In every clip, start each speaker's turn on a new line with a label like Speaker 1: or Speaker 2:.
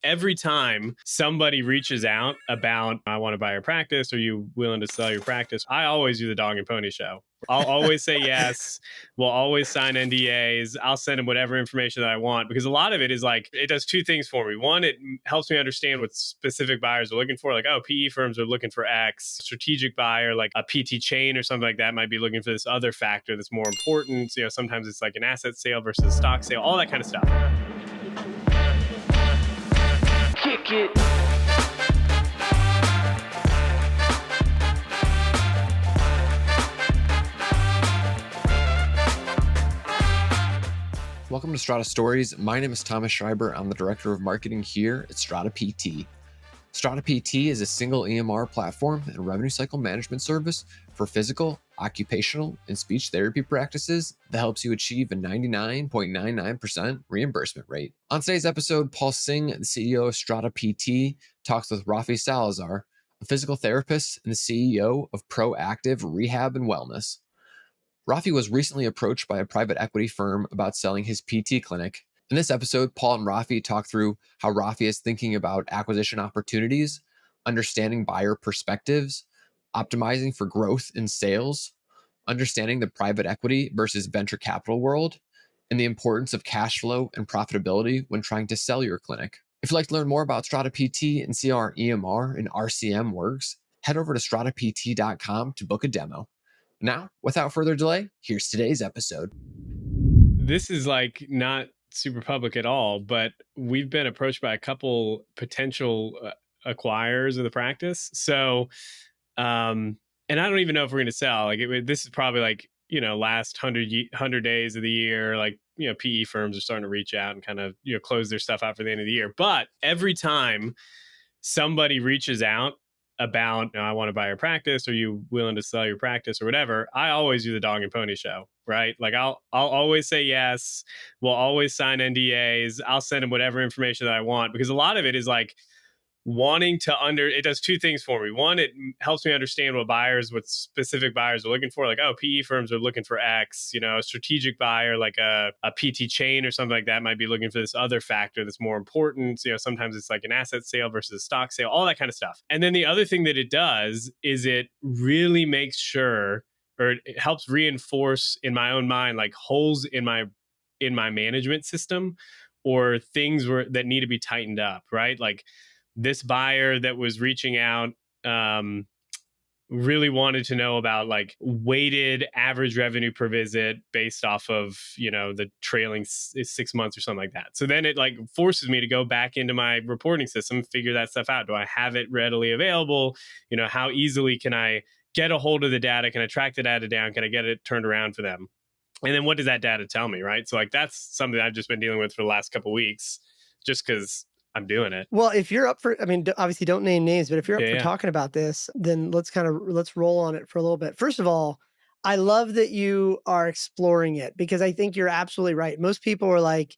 Speaker 1: every time somebody reaches out about, I want to buy your practice, are you willing to sell your practice? I always do the dog and pony show. I'll always say yes. We'll always sign NDAs. I'll send them whatever information that I want, because a lot of it is like, it does two things for me. One, it helps me understand what specific buyers are looking for. Like, oh, PE firms are looking for X. Strategic buyer, like a PT chain or something like that, might be looking for this other factor that's more important. Sometimes it's like an asset sale versus a stock sale, all that kind of stuff. Kick it.
Speaker 2: Welcome to Strata Stories. My name is Thomas Schreiber. I'm the Director of Marketing here at Strata PT. Strata PT is a single EMR platform and revenue cycle management service for physical, occupational, and speech therapy practices that helps you achieve a 99.99% reimbursement rate. On today's episode, Paul Singh, the CEO of Strata PT, talks with Rafael Salazar, a physical therapist and the CEO of Proactive Rehab and Wellness. Rafi was recently approached by a private equity firm about selling his PT clinic. In this episode, Paul and Rafi talk through how Rafi is thinking about acquisition opportunities, understanding buyer perspectives, optimizing for growth in sales, understanding the private equity versus venture capital world, and the importance of cash flow and profitability when trying to sell your clinic. If you'd like to learn more about Strata PT and see how our EMR and RCM works, head over to stratapt.com to book a demo. Now, without further delay, here's today's episode.
Speaker 1: This is like not super public at all, but we've been approached by a couple potential acquirers of the practice. So, and I don't even know if we're going to sell. This is probably like, last 100 days of the year. Like, PE firms are starting to reach out and kind of, close their stuff out for the end of the year. But every time somebody reaches out about, I want to buy your practice, are you willing to sell your practice or whatever, I always do the dog and pony show, right? Like I'll always say yes. We'll always sign NDAs. I'll send them whatever information that I want, because a lot of it is like wanting to it does two things for me. One, it helps me understand what specific buyers are looking for. Like, oh, PE firms are looking for X, a strategic buyer, like a PT chain or something like that, might be looking for this other factor that's more important. Sometimes it's like an asset sale versus a stock sale, all that kind of stuff. And then the other thing that it does is it really makes sure, or it helps reinforce in my own mind, like holes in my management system, or things that need to be tightened up, right? Like, this buyer that was reaching out really wanted to know about like weighted average revenue per visit based off of, the trailing 6 months or something like that. So then it like forces me to go back into my reporting system, figure that stuff out. Do I have it readily available? How easily can I get a hold of the data? Can I track the data down? Can I get it turned around for them? And then what does that data tell me, right? So like that's something I've just been dealing with for the last couple of weeks, just because I'm doing it.
Speaker 3: Well, if you're up for, obviously don't name names, but if you're up for talking about this, then let's roll on it for a little bit. First of all, I love that you are exploring it, because I think you're absolutely right. Most people are like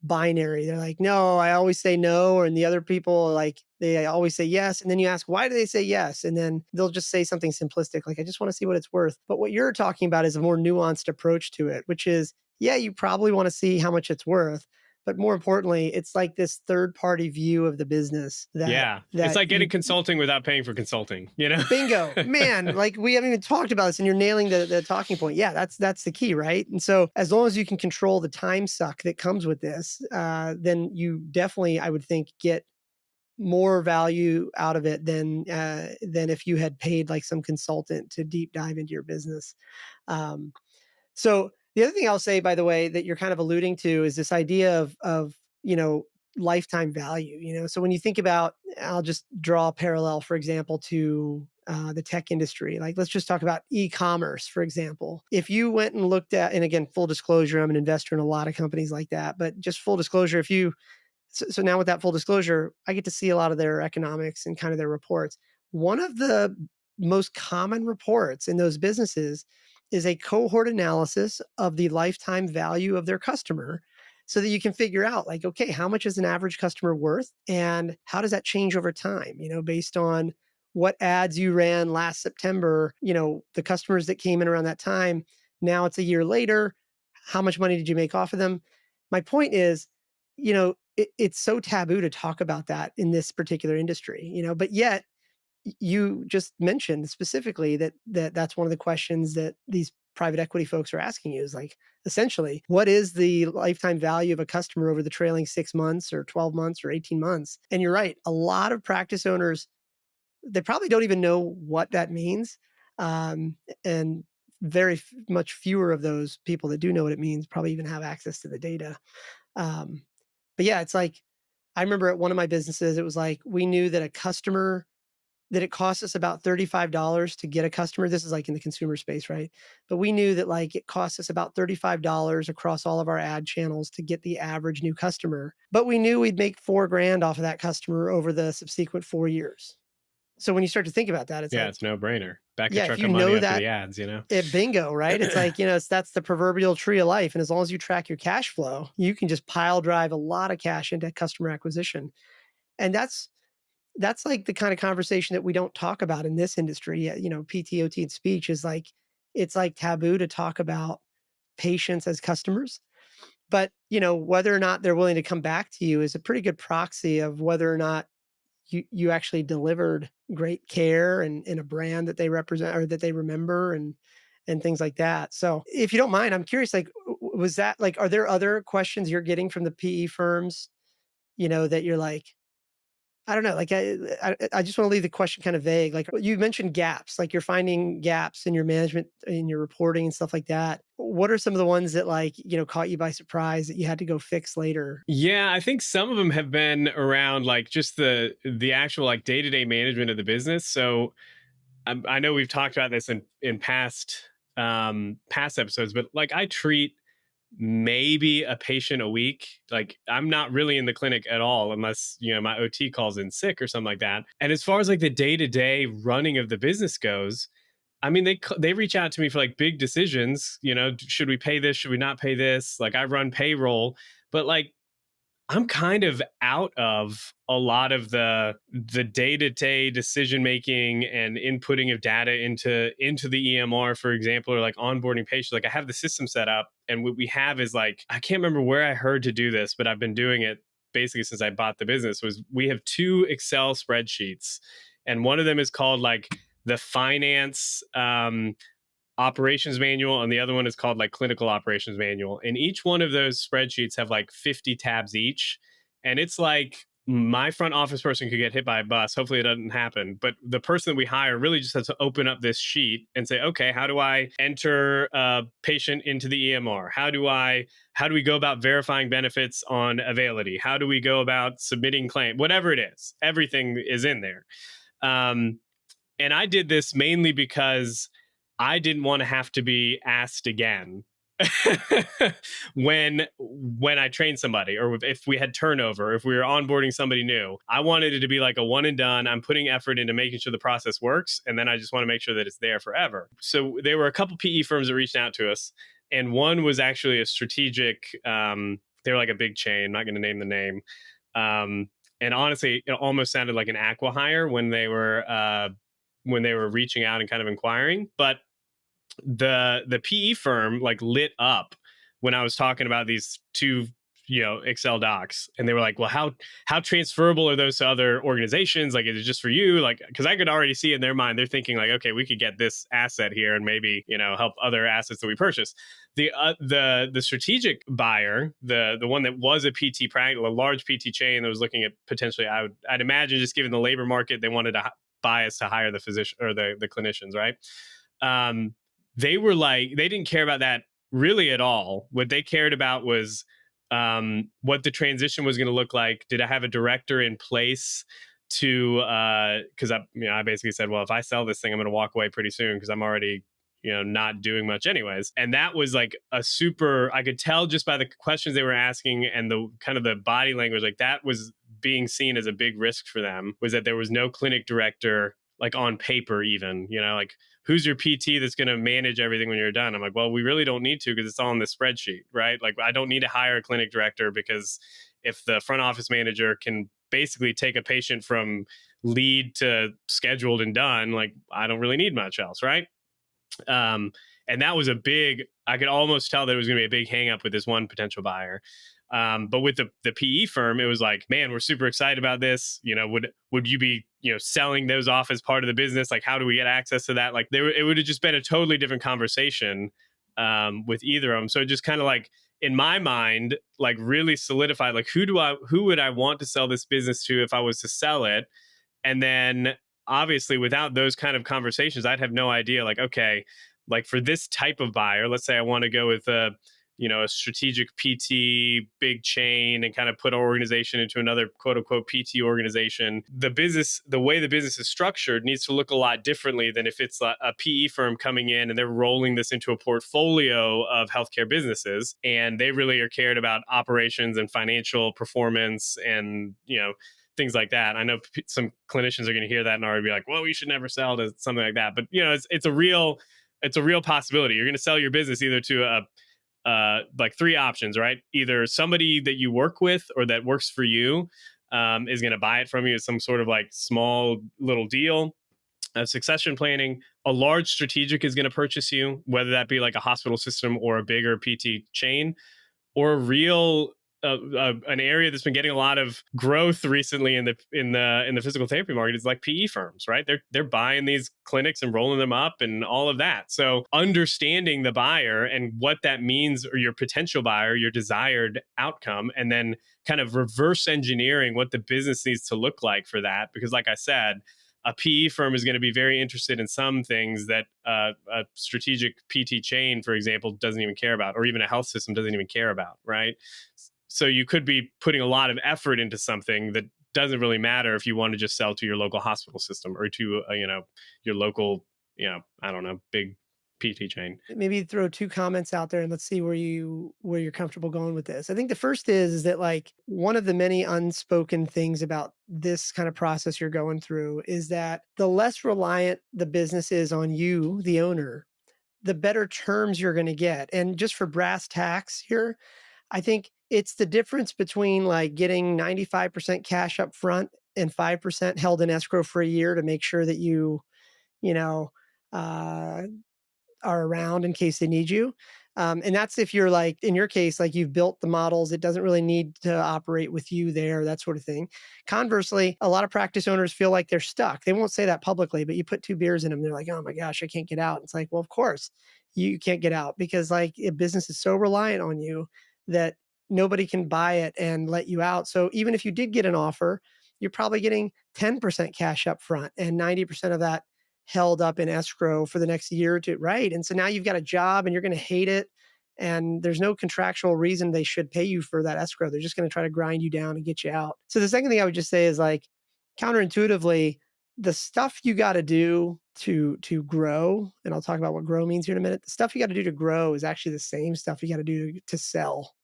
Speaker 3: binary. They're like, no, I always say no. And the other people are like, they always say yes. And then you ask, why do they say yes? And then they'll just say something simplistic, like, I just want to see what it's worth. But what you're talking about is a more nuanced approach to it, which is, yeah, you probably want to see how much it's worth. But more importantly, it's like this third-party view of the business.
Speaker 1: It's like getting consulting without paying for consulting,
Speaker 3: Bingo, man! Like, we haven't even talked about this, and you're nailing the talking point. Yeah, that's the key, right? And so, as long as you can control the time suck that comes with this, then you definitely, I would think, get more value out of it than if you had paid like some consultant to deep dive into your business. So. The other thing I'll say, by the way, that you're kind of alluding to is this idea of lifetime value. So when you think about, I'll just draw a parallel, for example, to the tech industry. Like, let's just talk about e-commerce, for example. If you went and looked at, and again, full disclosure, I'm an investor in a lot of companies like that, but just full disclosure, so now with that full disclosure, I get to see a lot of their economics and kind of their reports. One of the most common reports in those businesses is a cohort analysis of the lifetime value of their customer, so that you can figure out, like, okay, how much is an average customer worth, and how does that change over time, based on what ads you ran last September, the customers that came in around that time. Now it's a year later. How much money did you make off of them? My point is, it's so taboo to talk about that in this particular industry, but yet you just mentioned specifically that's one of the questions that these private equity folks are asking you is like, essentially, what is the lifetime value of a customer over the trailing 6 months or 12 months or 18 months? And you're right. A lot of practice owners, they probably don't even know what that means. And very much fewer of those people that do know what it means probably even have access to the data. Um, but yeah, it's like, I remember at one of my businesses, it was like we knew that a customer that it costs us about $35 to get a customer. This is like in the consumer space, right? But we knew that like it costs us about $35 across all of our ad channels to get the average new customer. But we knew we'd make 4 grand off of that customer over the subsequent 4 years. So when you start to think about that, it's
Speaker 1: Yeah,
Speaker 3: like,
Speaker 1: it's no brainer. Back your
Speaker 3: yeah, if
Speaker 1: truck
Speaker 3: you
Speaker 1: of money
Speaker 3: know
Speaker 1: up for
Speaker 3: that,
Speaker 1: the ads, you know?
Speaker 3: bingo, right? It's like, that's the proverbial tree of life. And as long as you track your cash flow, you can just pile drive a lot of cash into customer acquisition. And that's like the kind of conversation that we don't talk about in this industry. PTOT and speech is like, it's like taboo to talk about patients as customers. But, whether or not they're willing to come back to you is a pretty good proxy of whether or not you actually delivered great care and in a brand that they represent or that they remember and things like that. So if you don't mind, I'm curious, like, was that like, are there other questions you're getting from the PE firms, that you're like, I don't know. Like, I just want to leave the question kind of vague. Like you mentioned gaps, like you're finding gaps in your management, in your reporting and stuff like that. What are some of the ones that like, caught you by surprise that you had to go fix later?
Speaker 1: Yeah, I think some of them have been around like just the actual like day-to-day management of the business. So I know we've talked about this in past episodes, but like I treat maybe a patient a week. Like I'm not really in the clinic at all unless, my OT calls in sick or something like that. And as far as like the day-to-day running of the business goes, I mean they reach out to me for like big decisions, should we pay this, should we not pay this? Like I run payroll, but like I'm kind of out of a lot of the day-to-day decision making and inputting of data into the EMR, for example, or like onboarding patients. Like I have the system set up, and what we have is like I can't remember where I heard to do this, but I've been doing it basically since I bought the business. Was we have two Excel spreadsheets, and one of them is called like the finance operations manual, and the other one is called like clinical operations manual, and each one of those spreadsheets have like 50 tabs each, and it's like my front office person could get hit by a bus. Hopefully it doesn't happen, but the person that we hire really just has to open up this sheet and say, okay, how do I enter a patient into the EMR? How do we go about verifying benefits on Availity? How do we go about submitting claim? Whatever it is, everything is in there. um, and I did this mainly because I didn't want to have to be asked again when I trained somebody, or if we had turnover, if we were onboarding somebody new. I wanted it to be like a one and done. I'm putting effort into making sure the process works, and then I just want to make sure that it's there forever. So there were a couple PE firms that reached out to us, and one was actually a strategic. They were like a big chain. I'm not going to name the name. Um, and honestly, it almost sounded like an acqui-hire when they were reaching out and kind of inquiring. But the PE firm like lit up when I was talking about these two, Excel docs, and they were like, well, how transferable are those to other organizations? Like, is it just for you? Like, because I could already see in their mind, they're thinking like, okay, we could get this asset here and maybe, help other assets that we purchase. The strategic buyer, the one that was a PT practice, a large PT chain that was looking at potentially, I'd imagine, just given the labor market, they wanted to buy us to hire the physician or the clinicians, right? um they were like, they didn't care about that really at all. What they cared about was what the transition was going to look like. Did I have a director in place to because I basically said, well, if I sell this thing, I'm going to walk away pretty soon because I'm already not doing much anyways. And that was like a super, I could tell just by the questions they were asking and the kind of the body language, like that was being seen as a big risk for them, was that there was no clinic director, like on paper even, like who's your PT that's going to manage everything when you're done? I'm like, well, we really don't need to because it's all in the spreadsheet, right? Like I don't need to hire a clinic director because if the front office manager can basically take a patient from lead to scheduled and done, like I don't really need much else, right? Um, and that was I could almost tell that it was going to be a big hang up with this one potential buyer. But with the PE firm, it was like, man, we're super excited about this. Would you be selling those off as part of the business? Like, how do we get access to that? Like, it would have just been a totally different conversation with either of them. So it just kind of like in my mind, like really solidified, like who would I want to sell this business to if I was to sell it? And then obviously without those kind of conversations, I'd have no idea, like, okay, like for this type of buyer, let's say I want to go with a strategic PT big chain and kind of put our organization into another quote unquote PT organization. The way the business is structured needs to look a lot differently than if it's a PE firm coming in and they're rolling this into a portfolio of healthcare businesses, and they really are cared about operations and financial performance and things like that. I know some clinicians are going to hear that and already be like, well, you should never sell to something like that. But it's a real possibility. You're going to sell your business either to like three options, right? Either somebody that you work with or that works for you is going to buy it from you as some sort of like small little deal. Succession planning, a large strategic is going to purchase you, whether that be like a hospital system or a bigger PT chain, or a real an area that's been getting a lot of growth recently in the physical therapy market is like PE firms, right? They're buying these clinics and rolling them up and all of that. So understanding the buyer and what that means, or your potential buyer, your desired outcome, and then kind of reverse engineering what the business needs to look like for that. Because like I said, a PE firm is going to be very interested in some things that a strategic PT chain, for example, doesn't even care about, or even a health system doesn't even care about, right? So you could be putting a lot of effort into something that doesn't really matter if you want to just sell to your local hospital system or to your local I don't know, big PT chain.
Speaker 3: Maybe throw two comments out there and let's see where you're comfortable going with this. I think the first is that like one of the many unspoken things about this kind of process you're going through is that the less reliant the business is on you, the owner, the better terms you're going to get. And just for brass tacks here, I think it's the difference between like getting 95% cash up front and 5% held in escrow for a year to make sure that you know, uh, are around in case they need you. And that's if you're like, in your case, like you've built the models, it doesn't really need to operate with you there, that sort of thing. Conversely, a lot of practice owners feel like they're stuck. They won't say that publicly, but you put two beers in them, they're like, oh my gosh, I can't get out. It's like, well, of course you can't get out because like a business is so reliant on you that nobody can buy it and let you out. So even if you did get an offer, you're probably getting 10% cash up front and 90% of that held up in escrow for the next year or two, right? And so now you've got a job and you're going to hate it. And there's no contractual reason they should pay you for that escrow. They're just going to try to grind you down and get you out. So the second thing I would just say is like counterintuitively, the stuff you got to do to grow, and I'll talk about what grow means here in a minute. The stuff you got to do to grow is actually the same stuff you got to do to sell.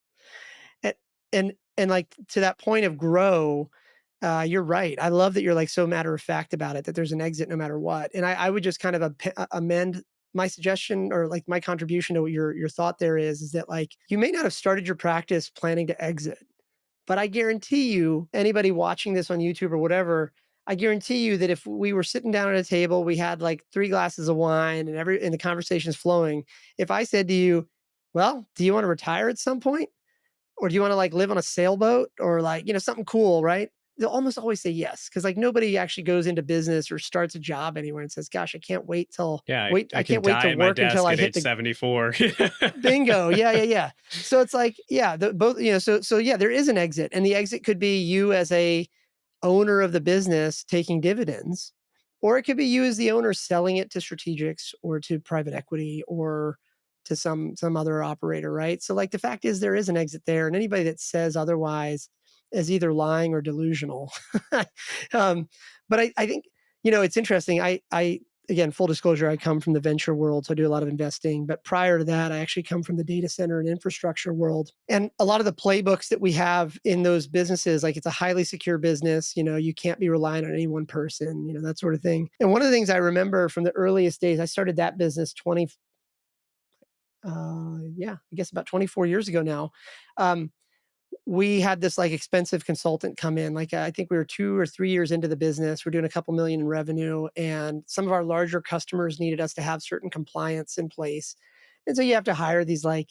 Speaker 3: And and like to that point of grow, you're right. I love that you're like so matter of fact about it, that there's an exit no matter what. And I would just kind of amend my suggestion or like my contribution to what your thought there is that like you may not have started your practice planning to exit, but I guarantee you, anybody watching this on YouTube or whatever, I guarantee you that if we were sitting down at a table, we had like three glasses of wine and the conversation's flowing. If I said to you, well, do you want to retire at some point? Or do you wanna, like, live on a sailboat or, like, something cool, right? They'll almost always say yes, because like, nobody actually goes into business or starts a job anywhere and says, "Gosh,
Speaker 1: Yeah, I
Speaker 3: I
Speaker 1: can
Speaker 3: can't wait
Speaker 1: die
Speaker 3: to
Speaker 1: at my
Speaker 3: work until
Speaker 1: desk
Speaker 3: I
Speaker 1: at
Speaker 3: hit
Speaker 1: age
Speaker 3: the."
Speaker 1: 74.
Speaker 3: Bingo. Yeah, yeah, yeah. So it's like, yeah, the both, so yeah, there is an exit, and the exit could be you as a owner of the business taking dividends, or it could be you as the owner selling it to strategics or to private equity or to some other operator, right? So like the fact is there is an exit there, and anybody that says otherwise is either lying or delusional. um, but I think it's interesting. I again, full disclosure, I come from the venture world, so I do a lot of investing. But prior to that, I actually come from the data center and infrastructure world. And a lot of the playbooks that we have in those businesses, like it's a highly secure business, you can't be reliant on any one person, that sort of thing. And one of the things I remember from the earliest days, I started that business yeah, I guess about 24 years ago now. Um, we had this like expensive consultant come in. Like I think we were 2 or 3 years into the business. We're doing a couple million in revenue, and some of our larger customers needed us to have certain compliance in place. And so you have to hire these like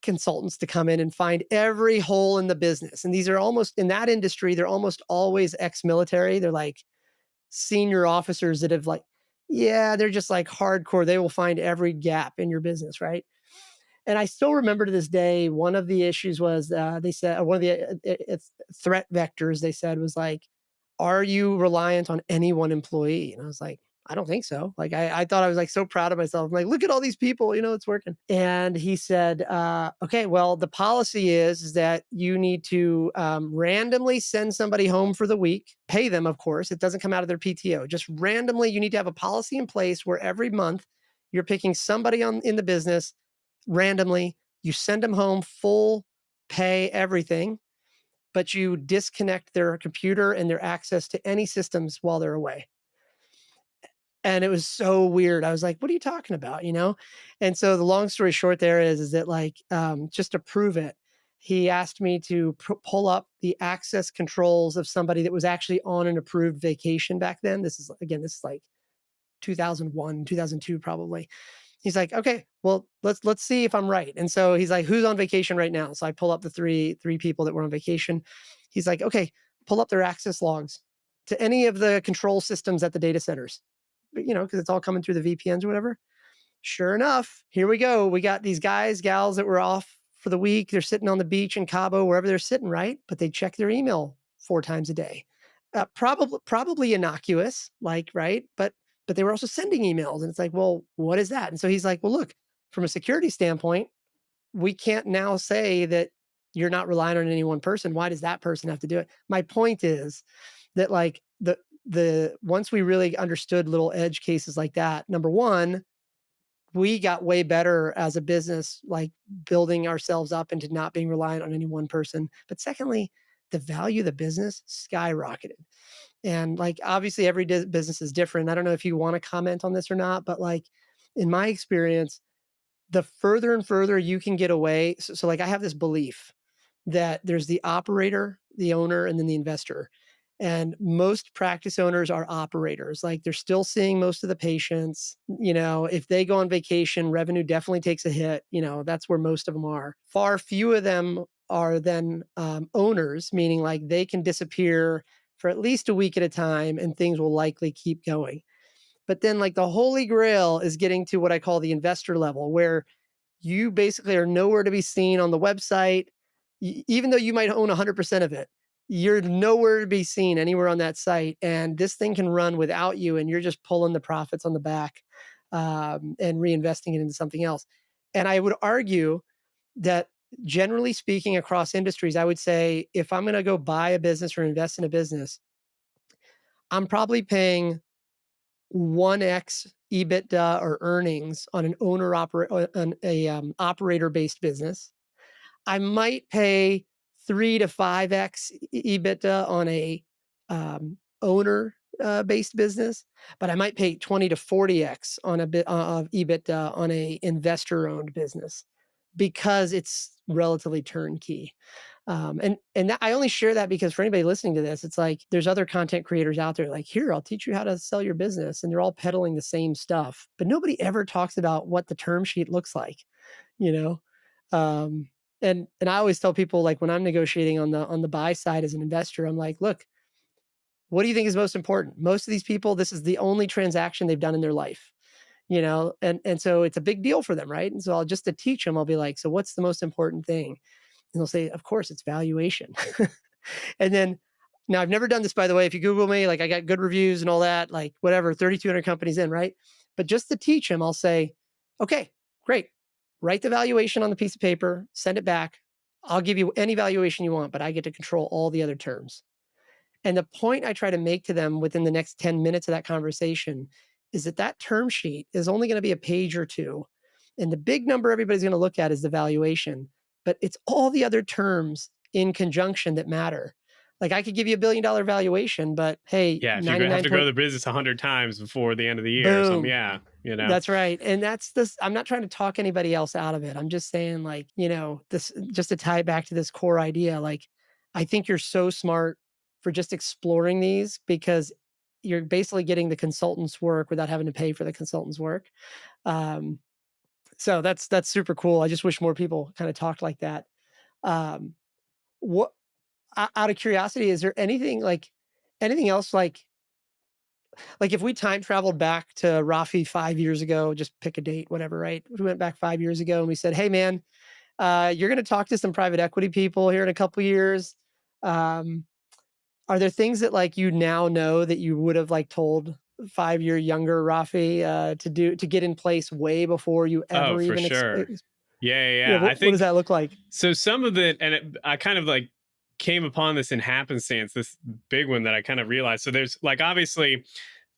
Speaker 3: consultants to come in and find every hole in the business. And these are almost in that industry, they're almost always ex-military. They're like senior officers that have like, yeah, they're just like hardcore. They will find every gap in your business, right? And I still remember to this day, one of the issues was they said one of the threat vectors they said was like, "Are you reliant on any one employee?" And I was like, "I don't think so." Like I thought I was like so proud of myself. I'm like, "Look at all these people, it's working." And he said, "Okay, well, the policy is that you need to randomly send somebody home for the week, pay them, of course. It doesn't come out of their PTO. Just randomly, you need to have a policy in place where every month you're picking somebody on in the business randomly. You send them home full pay, everything, but you disconnect their computer and their access to any systems while they're away." And it was so weird. I was like, "What are you talking about?" And so the long story short there is that like, just to prove it, he asked me to pull up the access controls of somebody that was actually on an approved vacation back then. This is like 2001, 2002 probably. He's like, "Okay, well, let's see if I'm right." And so he's like, "Who's on vacation right now?" So I pull up the three people that were on vacation. He's like, "Okay, pull up their access logs to any of the control systems at the data centers." Because it's all coming through the VPNs or whatever. Sure enough, here we go. We got these guys, gals that were off for the week. They're sitting on the beach in Cabo, wherever they're sitting, right? But they check their email 4 times a day. Probably innocuous, like, right? But they were also sending emails. And it's like, well, what is that? And so he's like, well, look, from a security standpoint, we can't now say that you're not relying on any one person. Why does that person have to do it? My point is that like the once we really understood little edge cases like that, number one, we got way better as a business, like building ourselves up into not being reliant on any one person. But secondly, the value of the business skyrocketed. And like obviously every business is different. I don't know if you want to comment on this or not, but like in my experience, the further and further you can get away. So like I have this belief that there's the operator, the owner, and then the investor. And most practice owners are operators. Like they're still seeing most of the patients. If they go on vacation, revenue definitely takes a hit. That's where most of them are. Far few of them are then owners, meaning like they can disappear for at least a week at a time and things will likely keep going. But then, like, the holy grail is getting to what I call the investor level, where you basically are nowhere to be seen on the website. Even though you might own 100% of it, you're nowhere to be seen anywhere on that site. And this thing can run without you, and you're just pulling the profits on the back and reinvesting it into something else. And I would argue that generally speaking, across industries, I would say if I'm going to go buy a business or invest in a business, I'm probably paying 1x EBITDA or earnings on an operator based business. I might pay 3 to 5x EBITDA on a owner based business, but I might pay 20 to 40x on a bit of EBITDA on a investor owned business because it's relatively turnkey. And that, I only share that because for anybody listening to this, it's like there's other content creators out there like, here, I'll teach you how to sell your business, and they're all peddling the same stuff, but nobody ever talks about what the term sheet looks like, you know. Um, and I always tell people like when I'm negotiating on the buy side as an investor, I'm like, look, what do you think is most important? Most of these people, this is the only transaction they've done in their life, and so it's a big deal for them, right? And so I'll just to teach them, I'll be like, so what's the most important thing? And they'll say, of course, it's valuation. And then now I've never done this, by the way. If you Google me, like I got good reviews and all that, like whatever, 3,200 companies in, right? But just to teach them, I'll say, okay, great. Write the valuation on the piece of paper, send it back. I'll give you any valuation you want, but I get to control all the other terms. And the point I try to make to them within the next 10 minutes of that conversation is that that term sheet is only going to be a page or two. And the big number everybody's going to look at is the valuation, but it's all the other terms in conjunction that matter. Like I could give you $1 billion valuation, but hey,
Speaker 1: Yeah, if you have
Speaker 3: 99
Speaker 1: to grow
Speaker 3: point,
Speaker 1: the business 100 times before the end of the year or something,
Speaker 3: boom.
Speaker 1: yeah,
Speaker 3: That's right. And that's this. I'm not trying to talk anybody else out of it. I'm just saying, like, this just to tie it back to this core idea. Like, I think you're so smart for just exploring these because you're basically getting the consultant's work without having to pay for the consultant's work. Um, So that's super cool. I just wish more people kind of talked like that. Um, what out of curiosity, is there anything like anything else like if we time traveled back to Rafi 5 years ago, just pick a date, whatever, right? We went back 5 years ago and we said, "Hey, man, you're going to talk to some private equity people here in a couple years. Um, are there things that like you now know that you would have like told 5 year younger Rafi to do to get in place way before you
Speaker 1: Oh,
Speaker 3: ever
Speaker 1: for
Speaker 3: even
Speaker 1: sure. Yeah, yeah,
Speaker 3: yeah?
Speaker 1: yeah. I
Speaker 3: What does
Speaker 1: think
Speaker 3: that look like?
Speaker 1: so. Some of it, and I kind of like came upon this in happenstance, this big one that I kind of realized. So there's like obviously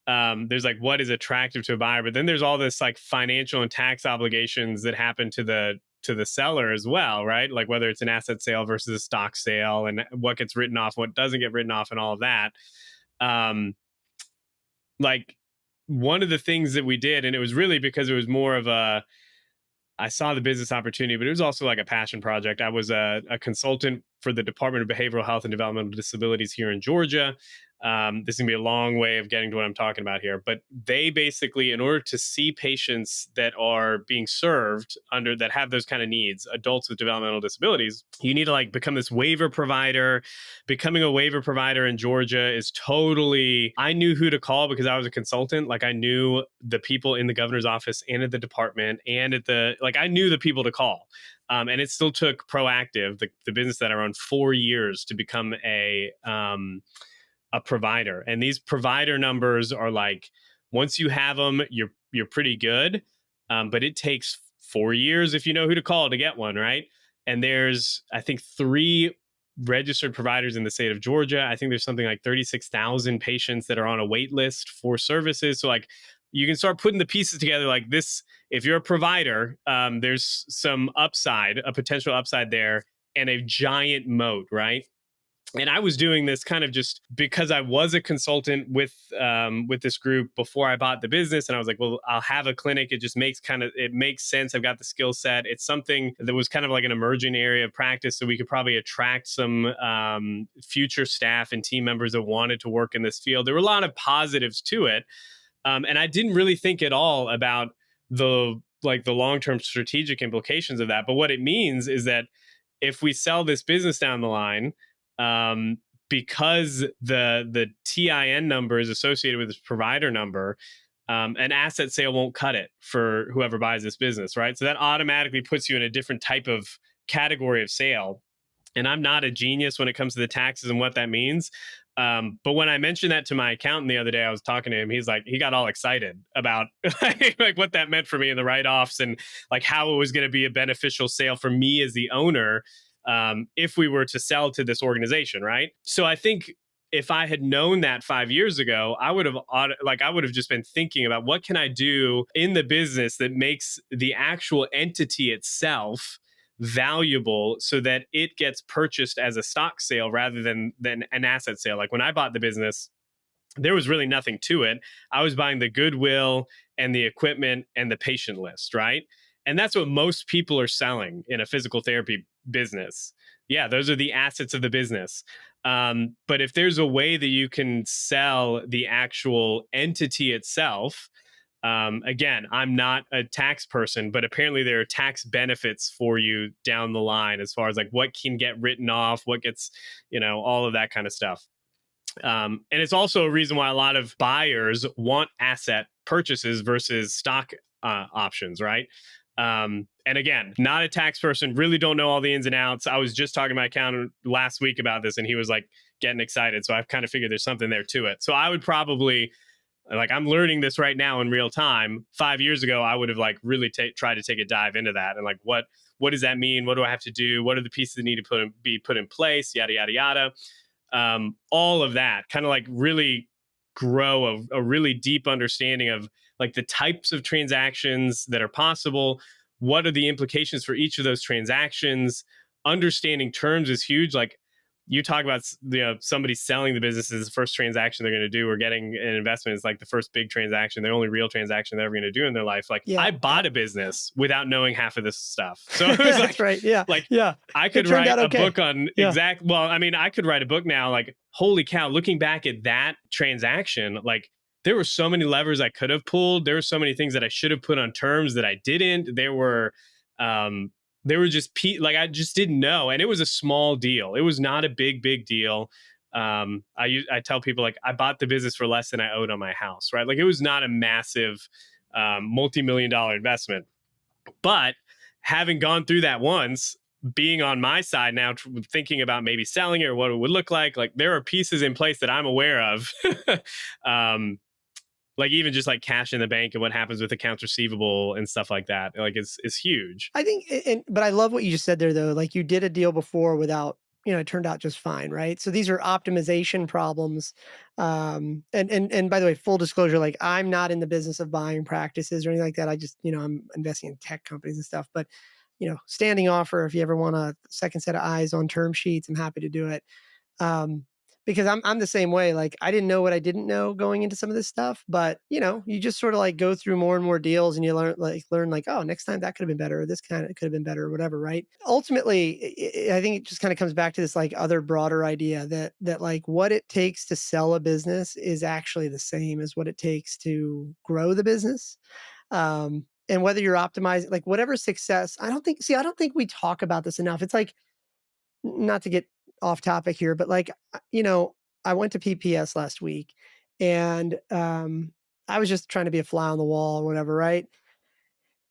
Speaker 1: there's like what is attractive to a buyer, but then there's all this like financial and tax obligations that happen to the seller as well, right? Like whether it's an asset sale versus a stock sale, and what gets written off, what doesn't get written off, and all of that. Um, like one of the things that we did, and it was really because it was more of a I saw the business opportunity, but it was also like a passion project. I was a consultant for the Department of Behavioral Health and Developmental Disabilities here in Georgia. This is gonna be a long way of getting to what I'm talking about here, but they basically, in order to see patients that are being served under that have those kind of needs, adults with developmental disabilities, you need to like become this waiver provider. Becoming a waiver provider in Georgia is totally, I knew who to call because I was a consultant. Like I knew the people in the governor's office and at the department and at the, like I knew the people to call. And it still took Proactive, the business that I run, 4 years to become a provider. And these provider numbers are like, once you have them, you're pretty good. But it takes 4 years if you know who to call to get one, right? And there's I think three registered providers in the state of Georgia. I think there's something like 36,000 patients that are on a wait list for services. So like you can start putting the pieces together like this. If you're a provider, there's some upside, a potential upside there, and a giant moat, right? And I was doing this kind of just because I was a consultant with this group before I bought the business, and I was like, well, I'll have a clinic. It just makes it makes sense. I've got the skill set. It's something that was kind of like an emerging area of practice, so we could probably attract some future staff and team members that wanted to work in this field. There were a lot of positives to it, and I didn't really think at all about the long term strategic implications of that. But what it means is that if we sell this business down the line, um, because the TIN number is associated with this provider number, an asset sale won't cut it for whoever buys this business, right? So that automatically puts you in a different type of category of sale. And I'm not a genius when it comes to the taxes and what that means. But when I mentioned that to my accountant the other day, I was talking to him. He's like, he got all excited about like what that meant for me in the write offs and like how it was going to be a beneficial sale for me as the owner, if we were to sell to this organization, right? So I think if I had known that 5 years ago, I would have just been thinking about what can I do in the business that makes the actual entity itself valuable so that it gets purchased as a stock sale rather than an asset sale. Like when I bought the business, there was really nothing to it. I was buying the goodwill and the equipment and the patient list, right? And that's what most people are selling in a physical therapy business. Yeah, those are the assets of the business. But if there's a way that you can sell the actual entity itself, again, I'm not a tax person, but apparently there are tax benefits for you down the line as far as like what can get written off, what gets, all of that kind of stuff. And it's also a reason why a lot of buyers want asset purchases versus stock options, right? And again, not a tax person, really don't know all the ins and outs. I was just talking to my accountant last week about this, and he was like getting excited. So I've kind of figured there's something there to it. So I would probably, like, I'm learning this right now in real time. 5 years ago, I would have like really tried to take a dive into that and like what does that mean? What do I have to do? What are the pieces that need to be put in place? Yada yada yada. All of that kind of like really grow a really deep understanding of like the types of transactions that are possible. What are the implications for each of those transactions? Understanding terms is huge. Like you talk about, somebody selling the business is the first transaction they're going to do, or getting an investment is like the first big transaction, their only real transaction they're ever going to do in their life. Like
Speaker 3: Yeah,
Speaker 1: I
Speaker 3: yeah.
Speaker 1: bought a business without knowing half of this stuff. So it was
Speaker 3: That's
Speaker 1: like,
Speaker 3: right. Yeah,
Speaker 1: like
Speaker 3: yeah.
Speaker 1: I
Speaker 3: It
Speaker 1: could
Speaker 3: turned
Speaker 1: write
Speaker 3: out
Speaker 1: a
Speaker 3: okay.
Speaker 1: book on
Speaker 3: Yeah,
Speaker 1: well, I mean, I could write a book now, like, holy cow, looking back at that transaction, like there were so many levers I could have pulled. There were so many things that I should have put on terms that I didn't. Um, there were just like I just didn't know, and it was a small deal. It was not a big deal. I tell people like I bought the business for less than I owed on my house, right? Like it was not a massive multi-million-dollar investment, but having gone through that once, being on my side now, thinking about maybe selling it or what it would look like there are pieces in place that I'm aware of. um, like even just like cash in the bank and what happens with accounts receivable and stuff like that. Like it's huge.
Speaker 3: I think, but I love what you just said there, though. Like you did a deal before without, it turned out just fine, right? So these are optimization problems. And by the way, full disclosure, like I'm not in the business of buying practices or anything like that. I just, I'm investing in tech companies and stuff. But, standing offer, if you ever want a second set of eyes on term sheets, I'm happy to do it. Um, because I'm the same way. Like I didn't know what I didn't know going into some of this stuff, but you just sort of like go through more and more deals and you learn like, oh, next time that could have been better, or this kind of could have been better, or whatever, right? Ultimately, I think it just kind of comes back to this like other broader idea that like what it takes to sell a business is actually the same as what it takes to grow the business. And whether you're optimizing, like whatever success, I don't think we talk about this enough. It's like, not to get off topic here, but like, I went to PPS last week and I was just trying to be a fly on the wall or whatever, right?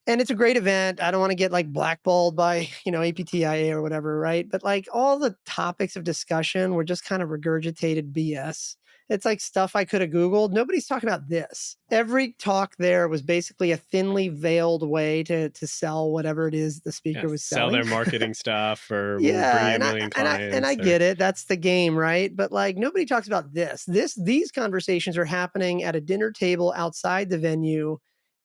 Speaker 3: And it's a great event. I don't want to get like blackballed by, APTIA or whatever, right? But like all the topics of discussion were just kind of regurgitated BS. It's like stuff I could have Googled. Nobody's talking about this. Every talk there was basically a thinly veiled way to sell whatever it is the speaker was
Speaker 1: Sell
Speaker 3: selling.
Speaker 1: their marketing stuff or we'll bring
Speaker 3: Yeah,
Speaker 1: you a
Speaker 3: and
Speaker 1: million
Speaker 3: I
Speaker 1: clients or
Speaker 3: get it. That's the game, right? But like nobody talks about this. These conversations are happening at a dinner table outside the venue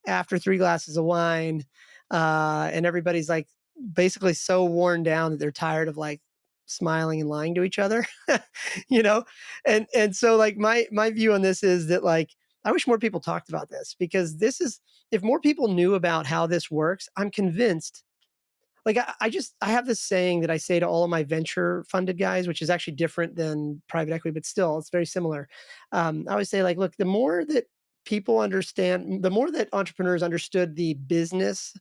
Speaker 3: after 3 glasses of wine. And everybody's like basically so worn down that they're tired of like smiling and lying to each other. you know? And so like my view on this is that like I wish more people talked about this because this is if more people knew about how this works, I'm convinced like I have this saying that I say to all of my venture funded guys, which is actually different than private equity, but still it's very similar. I always say like, look, the more that people understand, the more that entrepreneurs understood the business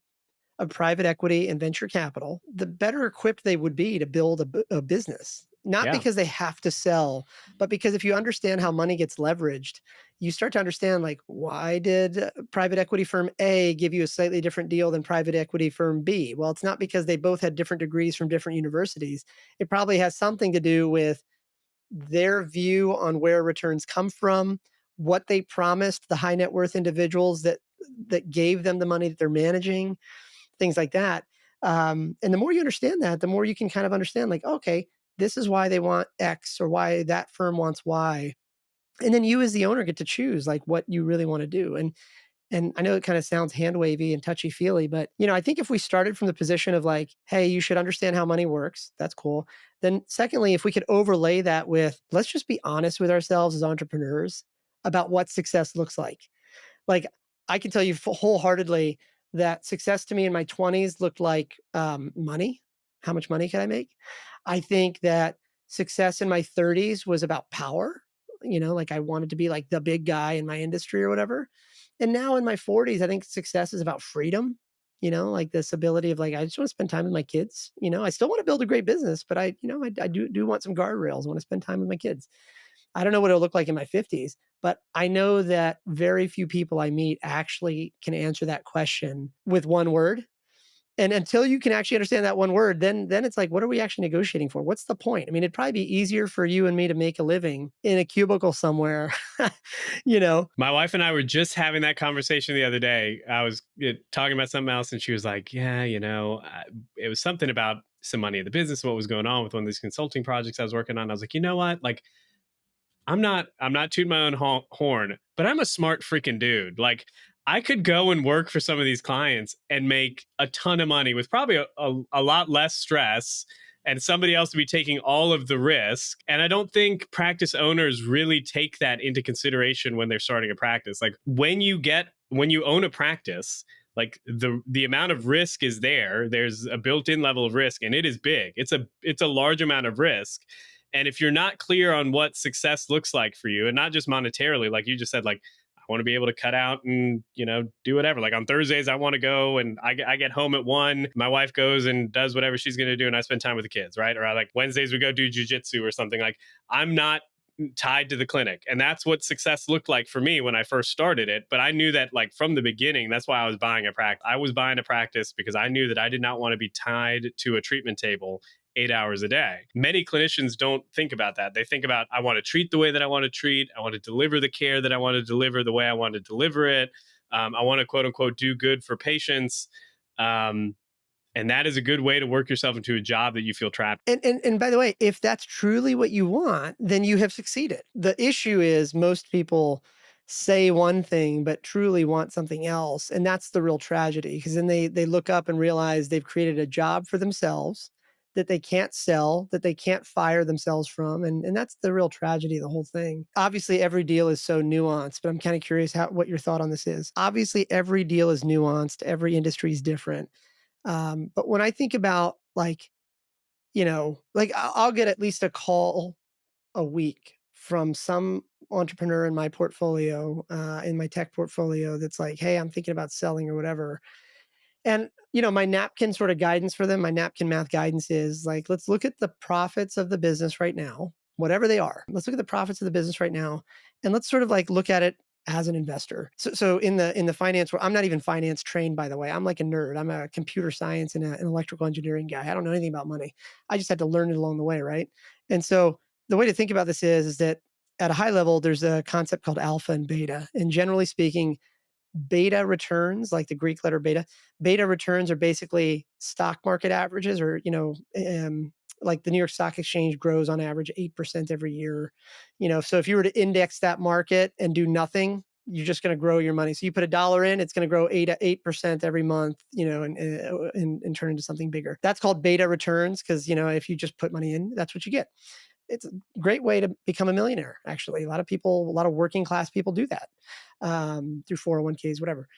Speaker 3: of private equity and venture capital, the better equipped they would be to build a business. Not
Speaker 1: yeah.
Speaker 3: because they have to sell, but because if you understand how money gets leveraged, you start to understand like why did private equity firm A give you a slightly different deal than private equity firm B? Well, it's not because they both had different degrees from different universities. It probably has something to do with their view on where returns come from, what they promised the high net worth individuals that gave them the money that they're managing, things like that. And the more you understand that, the more you can kind of understand, like, okay, this is why they want X or why that firm wants Y. And then you as the owner get to choose like what you really want to do. And I know it kind of sounds hand wavy and touchy feely, but I think if we started from the position of like, hey, you should understand how money works, that's cool. Then secondly, if we could overlay that with let's just be honest with ourselves as entrepreneurs about what success looks like. Like I can tell you wholeheartedly that success to me in my 20s looked like money. How much money can I make? I think that success in my 30s was about power. Like I wanted to be like the big guy in my industry or whatever. And now in my 40s, I think success is about freedom. Like this ability of like, I just want to spend time with my kids. I still want to build a great business, but I do want some guardrails. I want to spend time with my kids. I don't know what it'll look like in my 50s, but I know that very few people I meet actually can answer that question with one word. And until you can actually understand that one word, then it's like, what are we actually negotiating for? What's the point? I mean, it'd probably be easier for you and me to make a living in a cubicle somewhere, you know?
Speaker 1: My wife and I were just having that conversation the other day. I was talking about something else, and she was like, "Yeah, it was something about some money in the business, what was going on with one of these consulting projects I was working on." I was like, "You know what? Like, I'm not tooting my own horn, but I'm a smart freaking dude. Like I could go and work for some of these clients and make a ton of money with probably a lot less stress and somebody else to be taking all of the risk. And I don't think practice owners really take that into consideration when they're starting a practice. Like when you own a practice, like the amount of risk is there. There's a built-in level of risk and it is big. It's a large amount of risk. And if you're not clear on what success looks like for you, and not just monetarily, like you just said, like want to be able to cut out and, do whatever. Like on Thursdays, I want to go and I get home at 1. My wife goes and does whatever she's going to do. And I spend time with the kids, right? Or I like Wednesdays, we go do jujitsu or something. Like I'm not tied to the clinic. And that's what success looked like for me when I first started it. But I knew that like from the beginning, that's why I was buying a practice. I was buying a practice because I knew that I did not want to be tied to a treatment table 8 hours a day. Many clinicians don't think about that. They think about, I want to treat the way that I want to treat. I want to deliver the care that I want to deliver the way I want to deliver it. I want to quote unquote do good for patients. And that is a good way to work yourself into a job that you feel trapped.
Speaker 3: And by the way, if that's truly what you want, then you have succeeded. The issue is most people say one thing but truly want something else, and that's the real tragedy, because then they look up and realize they've created a job for themselves that they can't sell, that they can't fire themselves from, and that's the real tragedy of the whole thing. Obviously, every deal is so nuanced, but I'm kind of curious what your thought on this is. Obviously, every deal is nuanced, every industry is different. But when I think about like, like I'll get at least a call a week from some entrepreneur in my portfolio, in my tech portfolio, that's like, hey, I'm thinking about selling or whatever. And, my napkin sort of guidance for them, my napkin math guidance is like, let's look at the profits of the business right now, whatever they are. Let's look at the profits of the business right now. And let's sort of like look at it as an investor. So in the finance world, I'm not even finance trained, by the way. I'm like a nerd. I'm a computer science and an electrical engineering guy. I don't know anything about money. I just had to learn it along the way, right? And so the way to think about this is that at a high level, there's a concept called alpha and beta. And generally speaking, beta returns, like the Greek letter beta, beta returns are basically stock market averages, or, like the New York Stock Exchange grows on average 8% every year. So if you were to index that market and do nothing, you're just going to grow your money. So you put $1 in, it's going to grow 8% every month, and turn into something bigger. That's called beta returns because, if you just put money in, that's what you get. It's a great way to become a millionaire. Actually, a lot of working class people do that, through 401ks, whatever.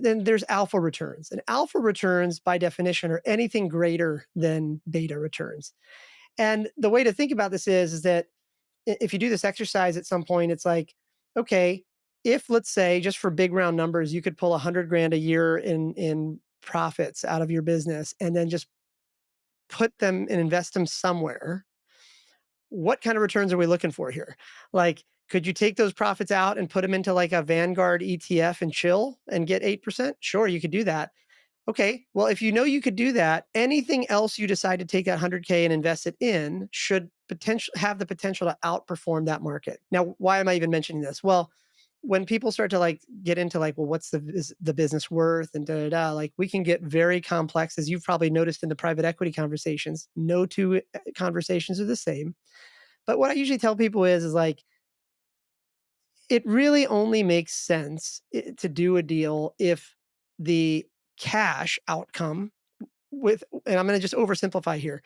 Speaker 3: Then there's alpha returns, and alpha returns by definition are anything greater than beta returns. And the way to think about this is that if you do this exercise at some point, it's like, okay, if let's say just for big round numbers, you could pull 100 grand a year in profits out of your business and then just put them and invest them somewhere, what kind of returns are we looking for here? Like, could you take those profits out and put them into like a Vanguard ETF and chill and get 8%? Sure, you could do that. Okay, well, if you know you could do that, anything else you decide to take that 100K and invest it in should have the potential to outperform that market. Now, why am I even mentioning this? Well, when people start to like get into like, well, what's the business worth and da da da, like we can get very complex, as you've probably noticed in the private equity conversations. No two conversations are the same. But what I usually tell people is like, it really only makes sense to do a deal if the cash outcome and I'm going to just oversimplify here.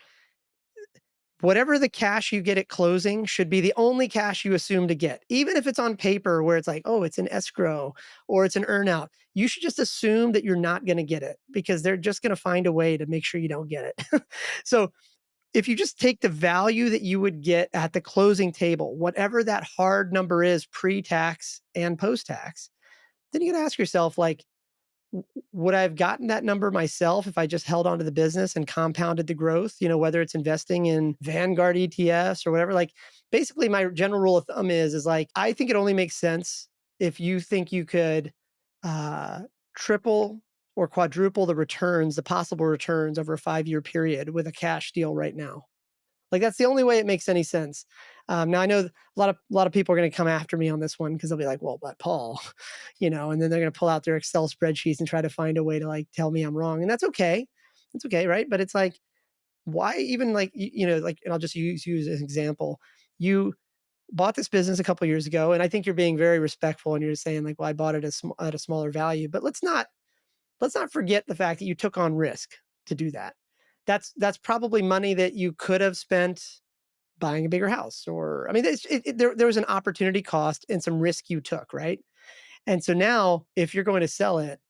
Speaker 3: Whatever the cash you get at closing should be the only cash you assume to get. Even if it's on paper where it's like, oh, it's an escrow or it's an earnout, you should just assume that you're not going to get it because they're just going to find a way to make sure you don't get it. So if you just take the value that you would get at the closing table, whatever that hard number is pre-tax and post-tax, then you got to ask yourself, like, would I have gotten that number myself if I just held onto the business and compounded the growth, whether it's investing in Vanguard ETFs or whatever? Like, basically my general rule of thumb is like, I think it only makes sense if you think you could uh, triple or quadruple the possible returns over a 5-year period with a cash deal right now. Like that's the only way it makes any sense. Now I know a lot of people are going to come after me on this one because they'll be like, "Well, but Paul," and then they're going to pull out their Excel spreadsheets and try to find a way to like tell me I'm wrong, and that's okay. It's okay, right? But it's like, why even like like, and I'll just use you as an example. You bought this business a couple years ago, and I think you're being very respectful, and you're just saying like, "Well, I bought it at a smaller value," but let's not forget the fact that you took on risk to do that. That's probably money that you could have spent buying a bigger house, or I mean, there was an opportunity cost and some risk you took, right? And so now, if you're going to sell it,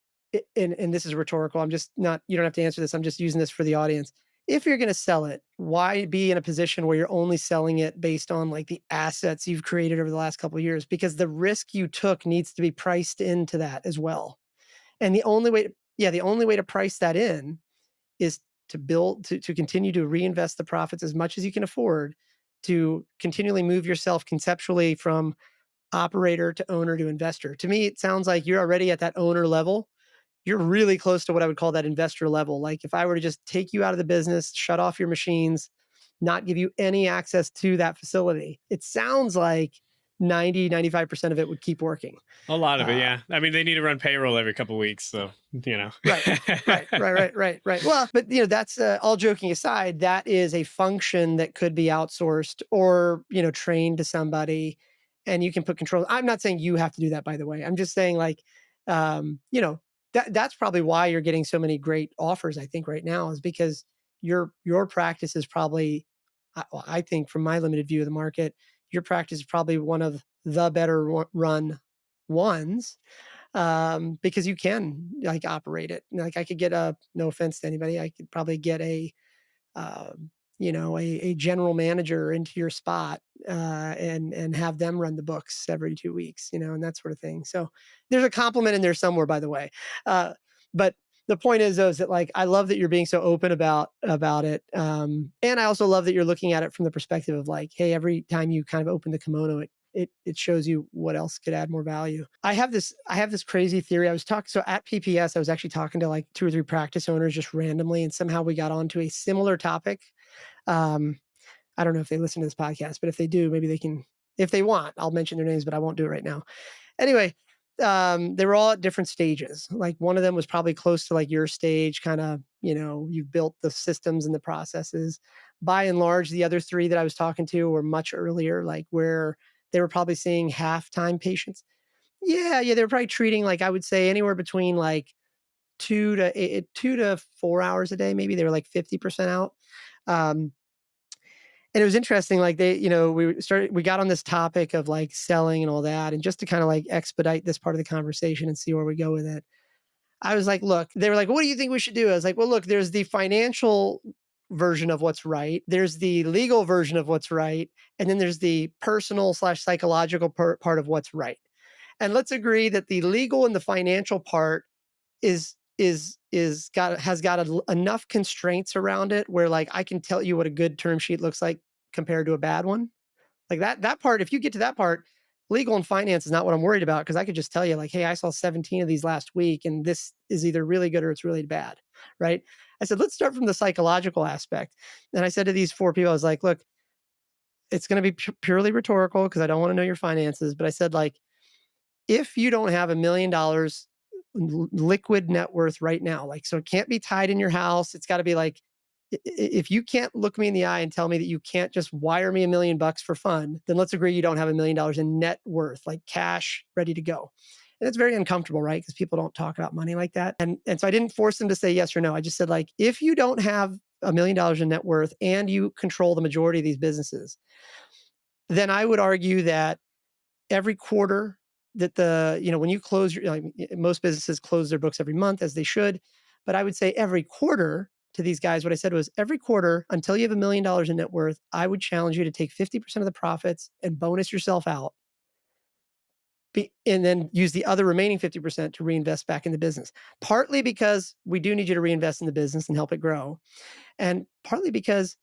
Speaker 3: and this is rhetorical, I'm just not. You don't have to answer this. I'm just using this for the audience. if you're going to sell it, why be in a position where you're only selling it based on like the assets you've created over the last couple of years? Because the risk you took needs to be priced into that as well. And the only way to price that in is to to continue to reinvest the profits as much as you can afford, to continually move yourself conceptually from operator to owner to investor. To me, it sounds like you're already at that owner level. You're really close to what I would call that investor level. Like if I were to just take you out of the business, shut off your machines, not give you any access to that facility, it sounds like 90, 95% of it would keep working.
Speaker 1: A lot of it,
Speaker 3: Uh,
Speaker 1: yeah. I mean, they need to run payroll every couple of weeks, so you know.
Speaker 3: Right. Right. Well, but that's all joking aside, that is a function that could be outsourced or, trained to somebody and you can put control. I'm not saying you have to do that, by the way. I'm just saying like, um, you know, that's probably why you're getting so many great offers, I think right now is because your practice is probably, well, I think from my limited view of the market, your practice is probably one of the better run ones, because you can like operate it. Like I could get a, no offense to anybody, I could probably get um, a general manager into your spot, and have them run the books every 2 weeks, and that sort of thing. So there's a compliment in there somewhere, by the way. But the point is, though, is that like I love that you're being so open about it, and I also love that you're looking at it from the perspective of like, hey, every time you kind of open the kimono, it shows you what else could add more value. I have this crazy theory. I was talking so at PPS, I was actually talking to like two or three practice owners just randomly, and somehow we got onto a similar topic. Um, I don't know if they listen to this podcast, but if they do, maybe they can. If they want, I'll mention their names, but I won't do it right now. Anyway, they were all at different stages. Like one of them was probably close to like your stage, kind of, you've built the systems and the processes. By and large, the other three that I was talking to were much earlier, like where they were probably seeing half-time patients. Yeah, they were probably treating like I would say anywhere between like 2 to 4 hours a day. Maybe they were like 50% out. Um, and it was interesting. Like we got on this topic of like selling and all that, and just to kind of like expedite this part of the conversation and see where we go with it. I was like, look, they were like, what do you think we should do? I was like, well, look, there's the financial version of what's right. There's the legal version of what's right. And then there's the personal slash psychological part of what's right. And let's agree that the legal and the financial part has got enough constraints around it where like I can tell you what a good term sheet looks like compared to a bad one. Like that part, if you get to that part, legal and finance is not what I'm worried about because I could just tell you like, hey, I saw 17 of these last week and this is either really good or it's really bad, right? I said, let's start from the psychological aspect. And I said to these four people, I was like, look, it's going to be purely rhetorical because I don't want to know your finances, but I said like, if you don't have $1 million liquid net worth right now, like, so it can't be tied in your house. It's got to be like, if you can't look me in the eye and tell me that you can't just wire me $1 million for fun, then let's agree you don't have $1 million in net worth, like cash ready to go. And it's very uncomfortable, right? Because people don't talk about money like that. And so I didn't force them to say yes or no. I just said like, if you don't have $1 million in net worth and you control the majority of these businesses, then I would argue that every quarter that when you close your, like most businesses close their books every month as they should, but I would say every quarter to these guys, what I said was every quarter until you have $1 million in net worth, I would challenge you to take 50% of the profits and bonus yourself out. And then use the other remaining 50% to reinvest back in the business. Partly because we do need you to reinvest in the business and help it grow. And partly because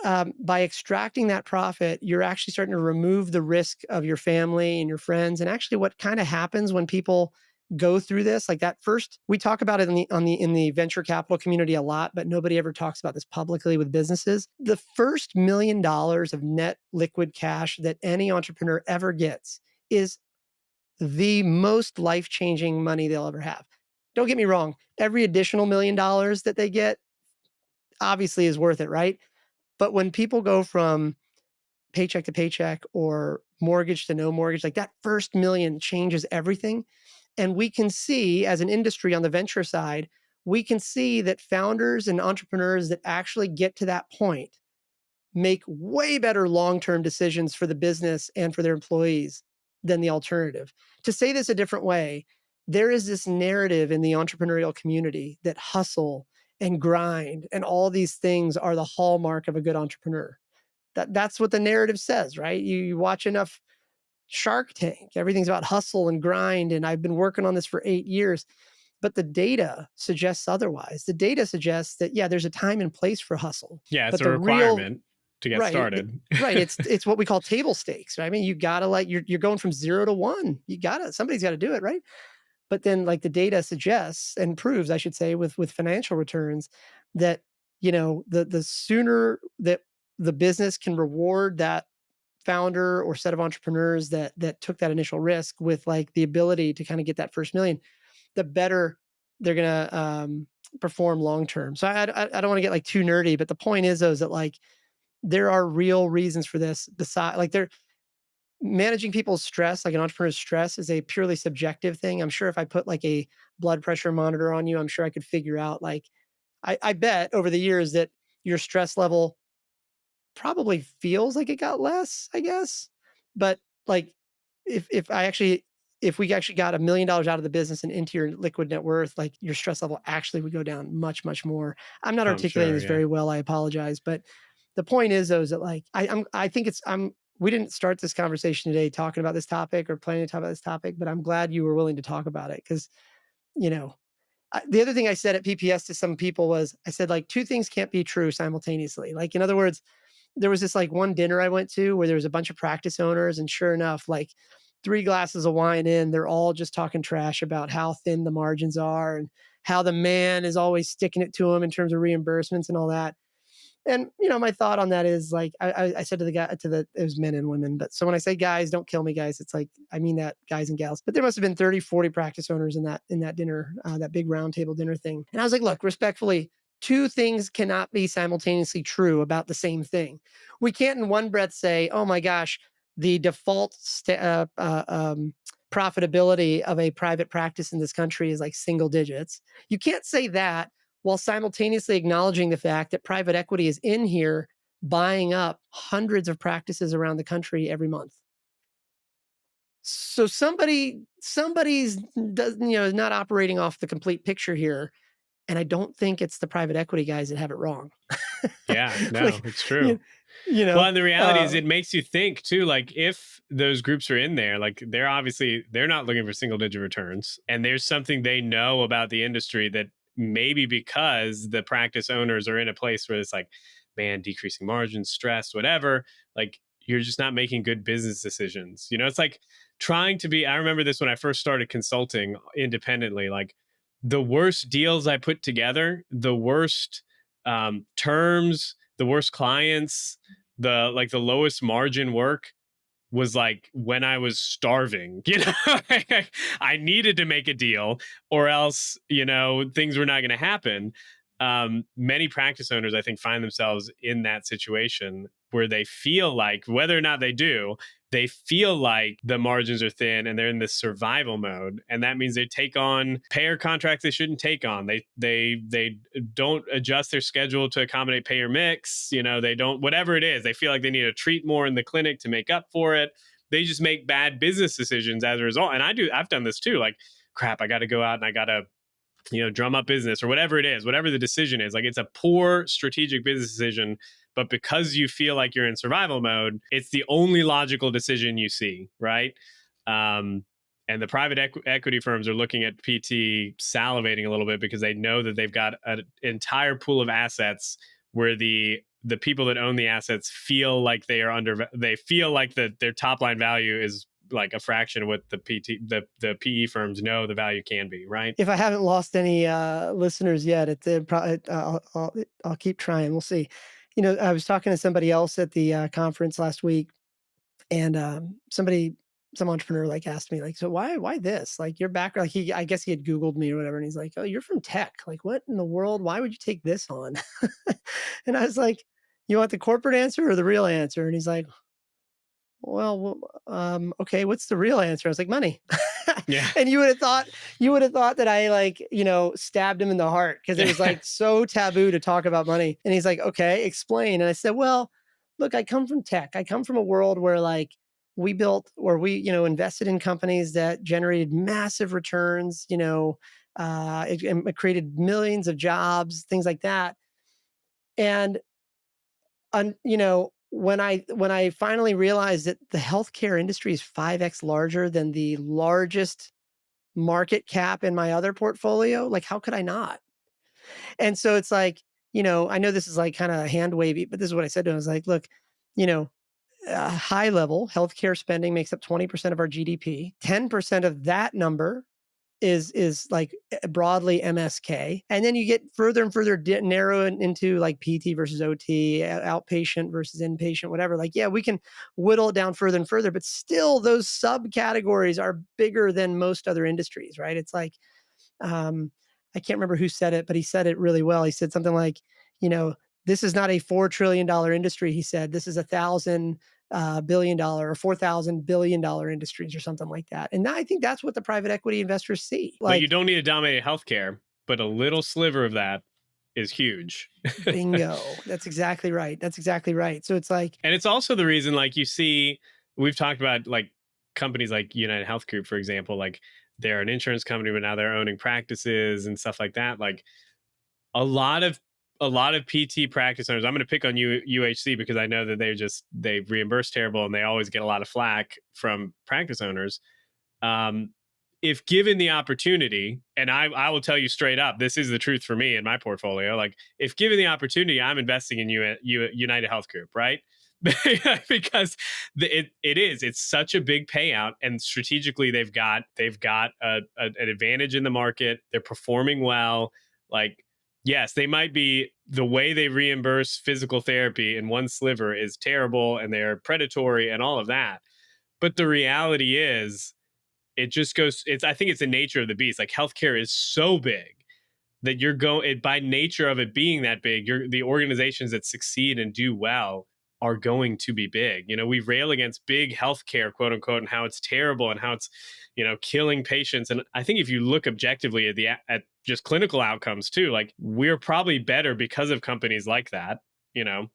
Speaker 3: by extracting that profit, you're actually starting to remove the risk of your family and your friends. And actually, what kind of happens when people go through this, like that first, we talk about it in the venture capital community a lot, but nobody ever talks about this publicly with businesses. The first $1 million of net liquid cash that any entrepreneur ever gets is the most life changing money they'll ever have. Don't get me wrong; every additional $1 million that they get obviously is worth it, right? But when people go from paycheck to paycheck or mortgage to no mortgage, like that first million changes everything. And we can see as an industry on the venture side, we can see that founders and entrepreneurs that actually get to that point make way better long-term decisions for the business and for their employees than the alternative. To say this a different way, there is this narrative in the entrepreneurial community that hustle and grind and all these things are the hallmark of a good entrepreneur. That's what the narrative says, right? You watch enough Shark Tank, everything's about hustle and grind, and I've been working on this for 8 years. But the data suggests otherwise. The data suggests that, yeah, there's a time and place for hustle,
Speaker 1: Yeah, it's
Speaker 3: but
Speaker 1: a
Speaker 3: the real
Speaker 1: requirement to get
Speaker 3: right,
Speaker 1: started.
Speaker 3: right, it's what we call table stakes, right? I mean, you gotta like you're going from 0 to 1. You gotta somebody's gotta do it, right? But then like the data suggests and proves, I should say, with financial returns that, the sooner that the business can reward that founder or set of entrepreneurs that took that initial risk with like the ability to kind of get that first million, the better they're gonna perform long term. So I don't want to get like too nerdy, but the point is though is that like there are real reasons for this. Besides, like they're managing people's stress, like an entrepreneur's stress, is a purely subjective thing. I'm sure if I put like a blood pressure monitor on you, I'm sure I could figure out like I bet over the years that your stress level probably feels like it got less, I guess. But like if I actually if we actually got $1 million out of the business and into your liquid net worth, like your stress level actually would go down much, much more. I'm not
Speaker 1: I'm
Speaker 3: articulating
Speaker 1: sure,
Speaker 3: this
Speaker 1: yeah.
Speaker 3: very well. I apologize. But the point is though, is that like I think it's I'm we didn't start this conversation today talking about this topic or planning to talk about this topic, but I'm glad you were willing to talk about it because, you know, the other thing I said at PPS to some people was I said like two things can't be true simultaneously. Like in other words, there was this like one dinner I went to where there was a bunch of practice owners, and sure enough, like 3 glasses of wine in, they're all just talking trash about how thin the margins are and how the man is always sticking it to them in terms of reimbursements and all that. And my thought on that is like I said to the guy to the it was men and women, but so when I say guys, don't kill me, guys. It's like I mean that guys and gals. But there must have been 30, 40 practice owners in that dinner, that big round table dinner thing. And I was like, look, respectfully, two things cannot be simultaneously true about the same thing. We can't in one breath say, oh my gosh, the default profitability of a private practice in this country is like single digits. You can't say that while simultaneously acknowledging the fact that private equity is in here buying up hundreds of practices around the country every month. So somebody's does is not operating off the complete picture here, and I don't think it's the private equity guys that have it wrong.
Speaker 1: Yeah, no,
Speaker 3: Like,
Speaker 1: it's
Speaker 3: you,
Speaker 1: true.
Speaker 3: you
Speaker 1: Well,
Speaker 3: know,
Speaker 1: and the reality is
Speaker 3: uh,
Speaker 1: it makes you think too, like if those groups are in there, like they're not looking for single digit returns. And there's something they know about the industry that maybe because the practice owners are in a place where it's like, man, decreasing margins, stress, whatever, like you're just not making good business decisions. It's like trying to be, I remember this when I first started consulting independently, like the worst deals I put together, the worst terms, the worst clients, the lowest margin work was like when I was starving, I needed to make a deal or else, things were not going to happen. Many practice owners, I think, find themselves in that situation where they feel like, whether or not they do, they feel like the margins are thin and they're in this survival mode, and that means they take on payer contracts they shouldn't take on. They don't adjust their schedule to accommodate payer mix. They don't, whatever it is. They feel like they need to treat more in the clinic to make up for it. They just make bad business decisions as a result. And I've done this too. Like, crap, I got to go out and I got to drum up business or whatever it is, whatever the decision is. Like it's a poor strategic business decision, but because you feel like you're in survival mode, it's the only logical decision you see, right? And the private equity firms are looking at PT salivating a little bit because they know that they've got an entire pool of assets where the people that own the assets feel like they feel like their top line value is like a fraction of what the PE firms know the value can be, right?
Speaker 3: if I haven't lost any listeners yet, probably I'll keep trying. We'll see. I was talking to somebody else at the conference last week, and some entrepreneur like asked me like, so why this? Like your background, like I guess he had Googled me or whatever, and he's like, oh, you're from tech. Like what in the world? Why would you take this on? And I was like, you want the corporate answer or the real answer? And he's like, well, okay, what's the real answer? I was like, money.
Speaker 1: Yeah.
Speaker 3: And you would have thought that I like, stabbed him in the heart because it was like so taboo to talk about money. And he's like, okay, explain. And I said, well, look, I come from tech. I come from a world where like we built or we, invested in companies that generated massive returns, It created millions of jobs, things like that. And when I finally realized that the healthcare industry is 5x larger than the largest market cap in my other portfolio, like how could I not? And so it's like, I know this is like kind of hand wavy, but this is what I said to him. I was like, look, you know, high level healthcare spending makes up 20% of our GDP. 10% of that number is like broadly MSK, and then you get further and further narrow into like PT versus OT, outpatient versus inpatient, whatever. Like, yeah, we can whittle it down further and further, but still, those subcategories are bigger than most other industries, right? It's like, um, I can't remember who said it, but he said it really well. He said something like, you know, this is not a $4 trillion industry. He said this is $1,000 billion or $4,000 billion industries or something like that. And I think that's what the private equity investors see.
Speaker 1: But you
Speaker 3: Like,
Speaker 1: don't need to dominate healthcare, but a little sliver of that is huge.
Speaker 3: bingo. That's exactly right. That's exactly right. So it's like,
Speaker 1: And it's also the reason, like, you see, we've talked about like companies like United Health Group, for example, like they're an insurance company, but now they're owning practices and stuff like that. Like a lot of PT practice owners, I'm going to pick on UHC because I know that they reimburse terrible and they always get a lot of flack from practice owners. Um, if given the opportunity, and I will tell you straight up, this is the truth for me in my portfolio. Like, if given the opportunity, I'm investing in United Health Group, right? Because it's such a big payout, and strategically they've got an advantage in the market. They're performing well. Like, yes, they might be, the way they reimburse physical therapy in one sliver is terrible, and they're predatory and all of that. But the reality is, it just goes, it's, I think it's the nature of the beast. Like, healthcare is so big that you're going, it, by nature of it being that big, the organizations that succeed and do well are going to be big. We rail against big healthcare, quote unquote, and how it's terrible and how it's, killing patients. And I think if you look objectively at just clinical outcomes too, like, we're probably better because of companies like that. you know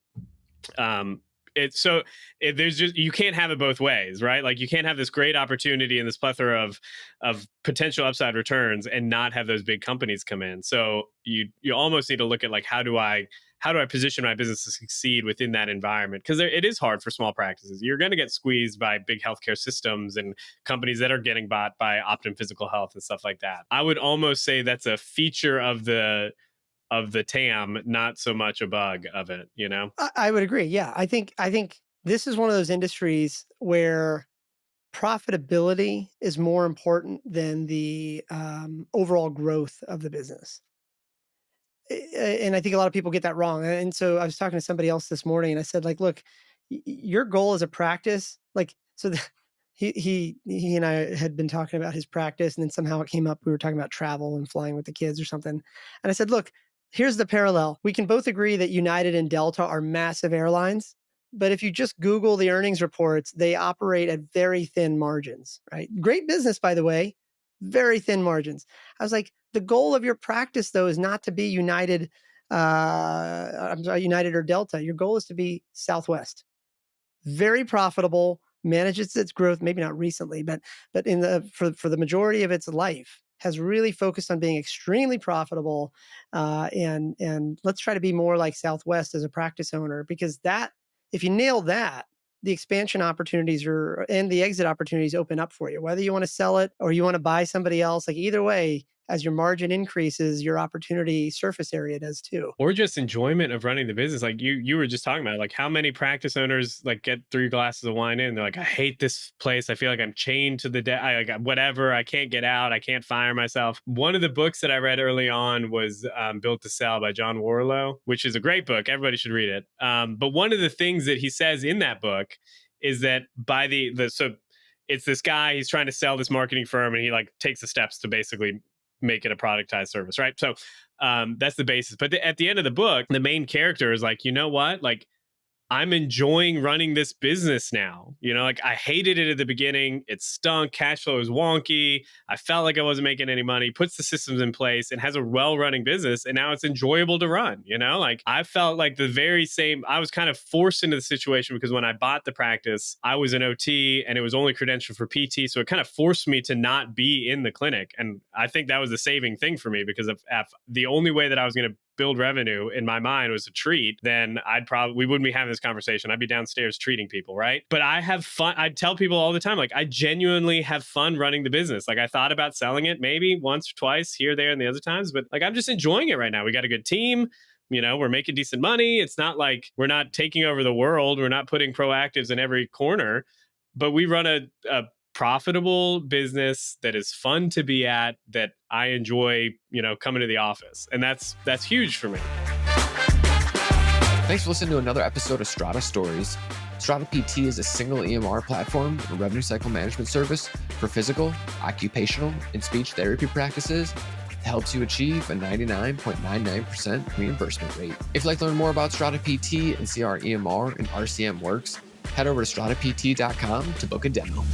Speaker 1: um it's so there's just, you can't have it both ways, right? Like, you can't have this great opportunity and this plethora of potential upside returns and not have those big companies come in. So you almost need to look at, like, how do I position my business to succeed within that environment? Because it is hard for small practices. You're going to get squeezed by big healthcare systems and companies that are getting bought by Optum Physical Health and stuff like that. I would almost say that's a feature of the TAM, not so much a bug of it.
Speaker 3: I would agree. Yeah, I think this is one of those industries where profitability is more important than the overall growth of the business. And I think a lot of people get that wrong. And so I was talking to somebody else this morning, and I said, like, look, your goal as a practice, like, so he and I had been talking about his practice, and then somehow it came up. We were talking about travel and flying with the kids or something, and I said, look, here's the parallel. We can both agree that United and Delta are massive airlines, but if you just Google the earnings reports, they operate at very thin margins. Right? Great business, by the way, very thin margins. I was like, the goal of your practice, though, is not to be United. I'm sorry, United or Delta. Your goal is to be Southwest. Very profitable, manages its growth. Maybe not recently, but in the for the majority of its life, has really focused on being extremely profitable. And let's try to be more like Southwest as a practice owner, because that, if you nail that, the expansion opportunities and the exit opportunities open up for you, whether you want to sell it or you want to buy somebody else. Like, either way, as your margin increases, your opportunity surface area does too.
Speaker 1: Or just enjoyment of running the business. Like, you were just talking about, like, how many practice owners, like, get 3 glasses of wine in and they're like, I hate this place, I feel like I'm chained to the like, whatever, I can't get out, I can't fire myself. One of the books that I read early on was Built to Sell by John Warlow, which is a great book, everybody should read it. But one of the things that he says in that book is that by so it's this guy, he's trying to sell this marketing firm, and he, like, takes the steps to basically make it a productized service, right? So that's the basis. But at the end of the book, the main character is like, you know what? Like, I'm enjoying running this business now. Like I hated it at the beginning. It stunk. Cash flow was wonky. I felt like I wasn't making any money. Puts the systems in place and has a well-running business. And now it's enjoyable to run. Like I felt like the very same. I was kind of forced into the situation because when I bought the practice, I was an OT and it was only credentialed for PT. So it kind of forced me to not be in the clinic. And I think that was the saving thing for me, because if the only way that I was going to build revenue in my mind was a treat, then we wouldn't be having this conversation. I'd be downstairs treating people, right? But I have fun. I tell people all the time, like I genuinely have fun running the business. Like I thought about selling it maybe once or twice here, there, and the other times, but like I'm just enjoying it right now. We got a good team. We're making decent money. It's not like we're not taking over the world. We're not putting proactives in every corner, but we run a profitable business that is fun to be at, that I enjoy, coming to the office. And that's huge for me.
Speaker 2: Thanks for listening to another episode of Strata Stories. Strata PT is a single EMR platform and revenue cycle management service for physical, occupational, and speech therapy practices that helps you achieve a 99.99% reimbursement rate. If you'd like to learn more about Strata PT and see how our EMR and RCM works, head over to stratapt.com to book a demo.